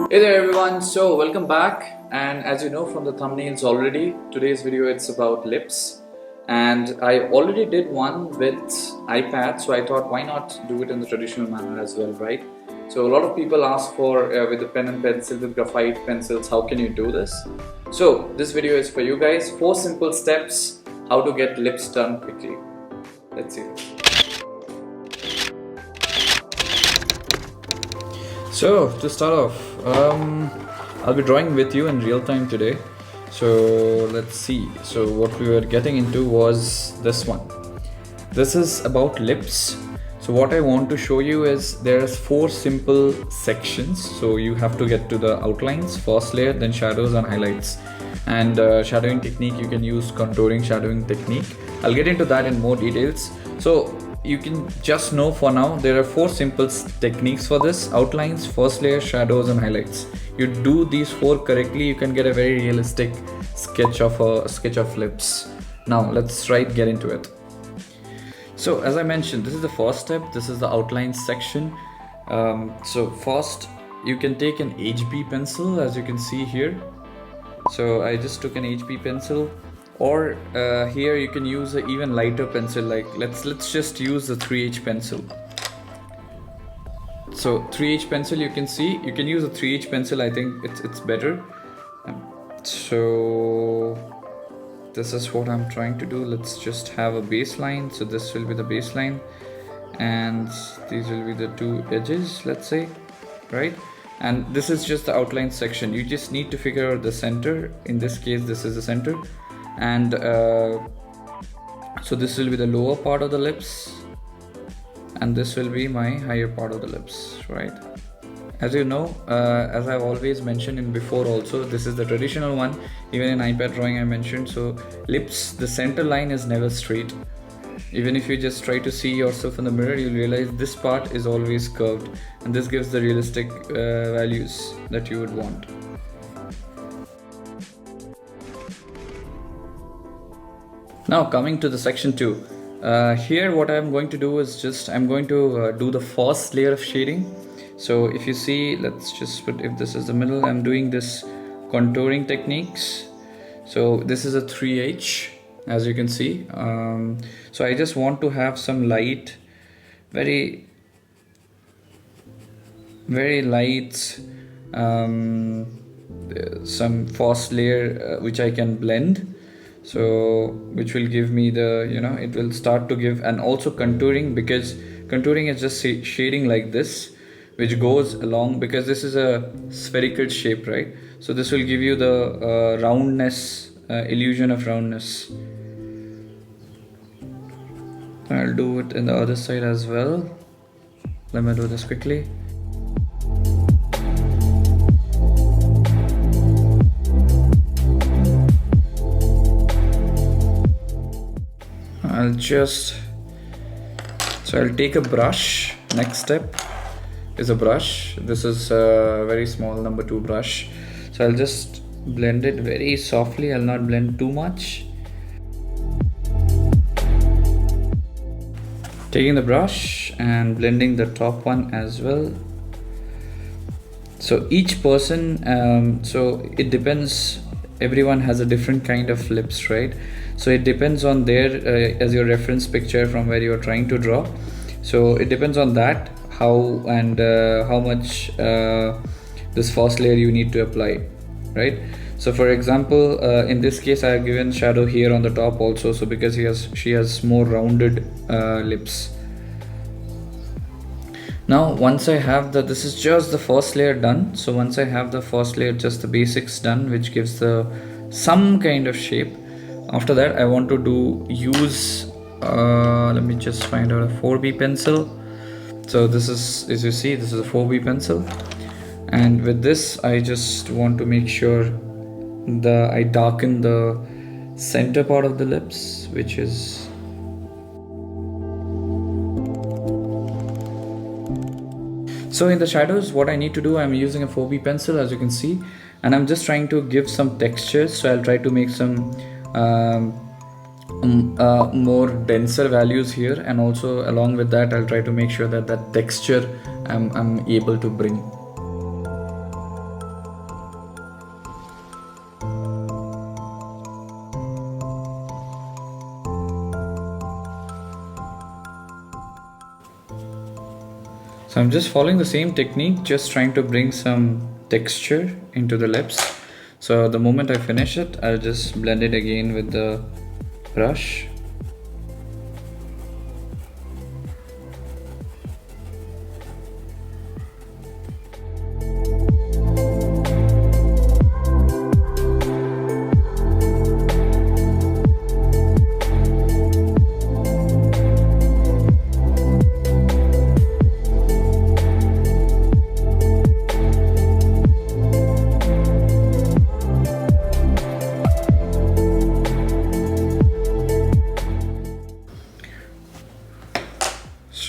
Hey there everyone, so welcome back, and as you know from the thumbnails already, today's video it's about lips, and I already did one with iPad, so I thought why not do it in the traditional manner as well, right? So a lot of people ask for with the pen and pencil, with graphite pencils, how can you do this? So this video is for you guys, 4 simple steps how to get lips done quickly. Let's see. So to start off, I'll be drawing with you in real time today. So let's see. So what we were getting into was this one. This is about lips. So what I want to show you is there's 4 simple sections. So you have to get to the outlines, first layer, then shadows and highlights. And shadowing technique, you can use contouring shadowing technique. I'll get into that in more details. So you can just know for now there are 4 simple techniques for this: outlines, first layer, shadows and highlights. You do these 4 correctly, you can get a very realistic sketch of lips. Now let's get into it. So as I mentioned, this is the first step. This is the outline section. So first you can take an HB pencil, as you can see here. So I just took an HB pencil, or here you can use an even lighter pencil, like let's just use the 3H pencil. So 3H pencil, you can see you can use a 3H pencil. I think it's better. So this is what I'm trying to do. Let's just have a baseline. So this will be the baseline and these will be the 2 edges, let's say, right? And this is just the outline section. You just need to figure out the center. In this case, this is the center. And so this will be the lower part of the lips and this will be my higher part of the lips, right? As you know, as I've always mentioned in before also, this is the traditional one. Even in iPad drawing I mentioned. So lips, the center line is never straight. Even if you just try to see yourself in the mirror, you'll realize this part is always curved, and this gives the realistic values that you would want. Now coming to the section 2, here what I'm going to do is I'm going to do the first layer of shading. So if you see, let's just put, if this is the middle, I'm doing this contouring techniques. So this is a 3H, as you can see. So I just want to have some light, very light, some first layer which I can blend. So which will give me the, it will start to give, and also contouring, because contouring is just shading like this, which goes along, because this is a spherical shape, right? So this will give you the roundness, illusion of roundness. I'll do it in the other side as well. Let me do this quickly. I'll take a brush. Next step is a brush. This is a very small number 2 brush. So I'll just blend it very softly. I'll not blend too much. Taking the brush and blending the top one as well. So each person, so it depends, everyone has a different kind of lips, right? So it depends on their as your reference picture from where you are trying to draw. So it depends on that, how much this first layer you need to apply, right? So for example, in this case I have given shadow here on the top also, so because she has more rounded lips. Now once I have this is just the first layer done. So once I have the first layer, just the basics done, which gives some kind of shape. After that I want to use let me just find out a 4B pencil. So this is, as you see, this is a 4B pencil, and with this I just want to make sure I darken the center part of the lips, which is so in the shadows. What I need to do, I'm using a 4B pencil, as you can see, and I'm just trying to give some textures. So I'll try to make some more denser values here, and also along with that I'll try to make sure that texture I'm able to bring. So I'm just following the same technique, just trying to bring some texture into the lips. So the moment I finish it, I'll just blend it again with the brush.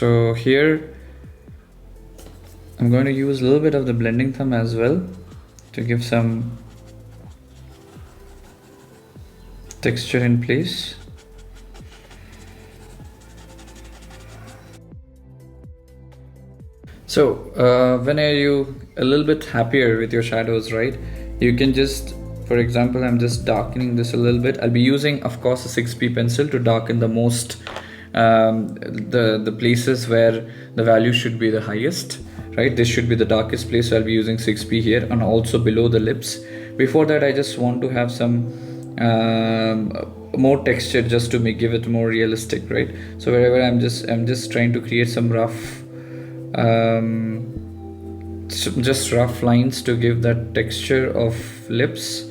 So here I'm going to use a little bit of the blending thumb as well to give some texture in place. So when are you a little bit happier with your shadows, right? You can just, for example, I'm just darkening this a little bit. I'll be using, of course, a 6B pencil to darken the most the places where the value should be the highest, right? This should be the darkest place, so I'll be using 6B here, and also below the lips. Before that, I just want to have some more texture, just to give it more realistic, right? So wherever I'm just trying to create some rough just rough lines to give that texture of lips,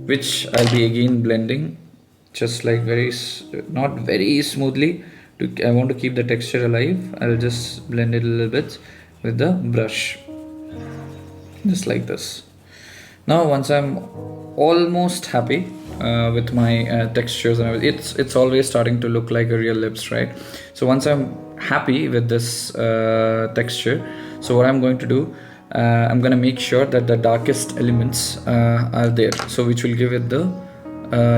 which I'll be again blending just like not very smoothly. I want to keep the texture alive. I'll just blend it a little bit with the brush, just like this. Now once I'm almost happy with my textures and everything, it's always starting to look like a real lips, right? So once I'm happy with this texture, so what I'm going to do, I'm going to make sure that the darkest elements are there, so which will give it the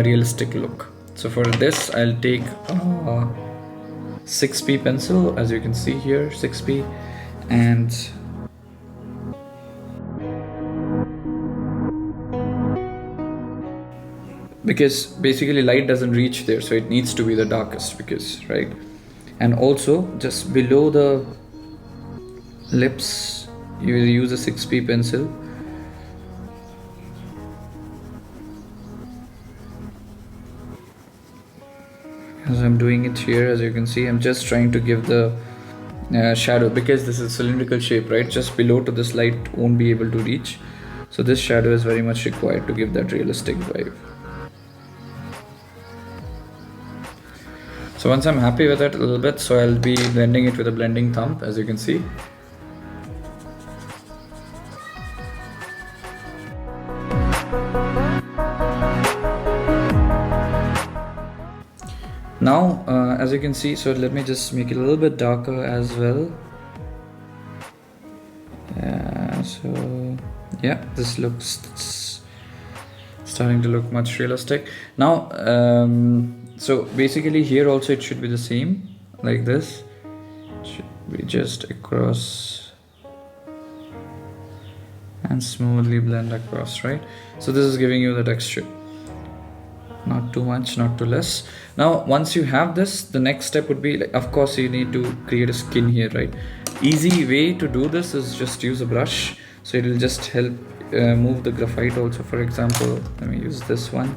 realistic look. So for this, I'll take 6B pencil, as you can see here, 6B, and because basically light doesn't reach there, so it needs to be the darkest, because, right? And also just below the lips, you will use a 6B pencil. As I'm doing it here, as you can see, I'm just trying to give the shadow, because this is cylindrical shape, right? Just below to this light won't be able to reach, so this shadow is very much required to give that realistic vibe. So once I'm happy with it a little bit, so I'll be blending it with a blending thumb, as you can see. Now, as you can see, so let me just make it a little bit darker as well. So yeah, this looks starting to look much realistic. Now, so basically here also it should be the same, like this. It should be just across and smoothly blend across, right? So this is giving you the texture. Not too much, not too less. Now once you have this, the next step would be, like, of course you need to create a skin here, right? Easy way to do this is just use a brush, so it will just help move the graphite also. For example, let me use this one.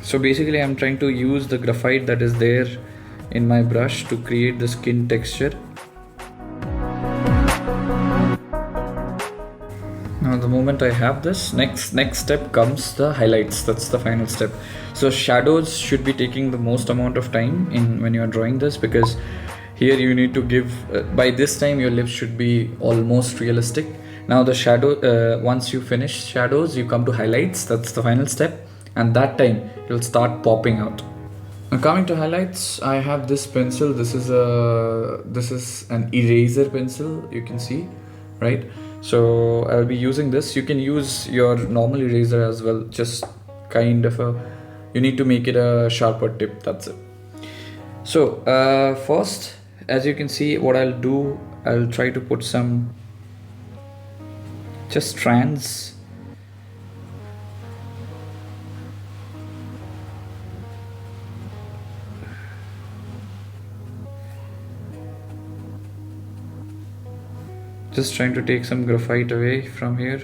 So basically I'm trying to use the graphite that is there in my brush to create the skin texture. Now the moment I have this, next step comes the highlights. That's the final step. So shadows should be taking the most amount of time in when you are drawing this, because here you need to give by this time your lips should be almost realistic. Now the shadow, once you finish shadows, you come to highlights. That's the final step, and that time it will start popping out. Now coming to highlights, I have this pencil. This is an eraser pencil, you can see, right? So I'll be using this. You can use your normal eraser as well, just kind of you need to make it a sharper tip, that's it. So first, as you can see, what I'll do, I'll try to put some just strands Just trying to take some graphite away from here.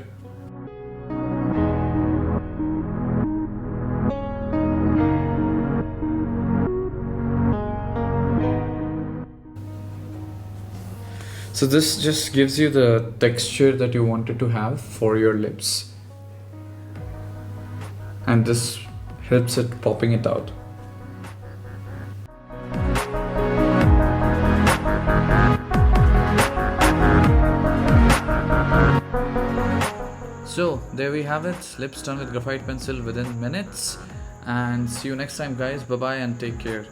So this just gives you the texture that you wanted to have for your lips. And this helps it popping it out. So there we have it, lips done with graphite pencil within minutes. And see you next time guys, bye bye and take care.